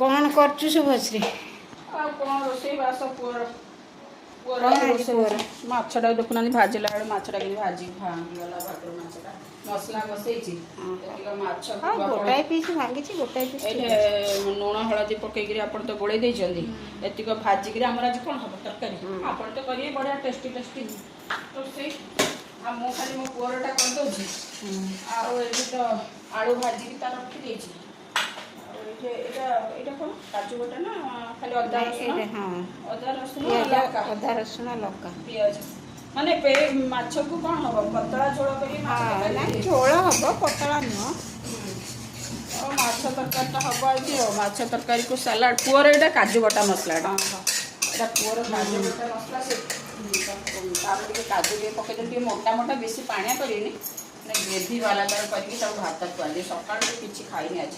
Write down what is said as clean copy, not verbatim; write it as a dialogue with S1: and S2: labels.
S1: कौन कर शुभश्री
S2: कौन रोषे बास माछटा देखुना भाजिला बेले माछटा कि भाजी भांगीगला भाटर माछटा मसला बसई
S1: गोटाए पीस भांगी गोटाए पीस
S2: लुण हलदी पकईकि आप तो गोड़े एतिक भाजिक आम आज कौन हम तरकारी आप तो करेंगे बढ़िया टेस्टी टेस्टी रोषे मु खाली मो पुअरटा करदे आई तो आलू भाजिक तार रखी कौन काजू बटा ना खाली अदा रसुण
S1: अदा रसुण लंका
S2: पिज माने माछ को कौन हम पतला झोल कर
S1: झोल हम पतला नुह
S2: माछ तरकारी हम आज माछ तरकारी को सालाड पुअर यहाँ काजू बटा मसलाटा यहाँ पुअर काजू बटा मसला से काजू पकईदे मोटा मोटा बेसी पाणिया करेनि ग्रेवी वाला तार करके भात खुआदी सकाल किसी खाईनि आज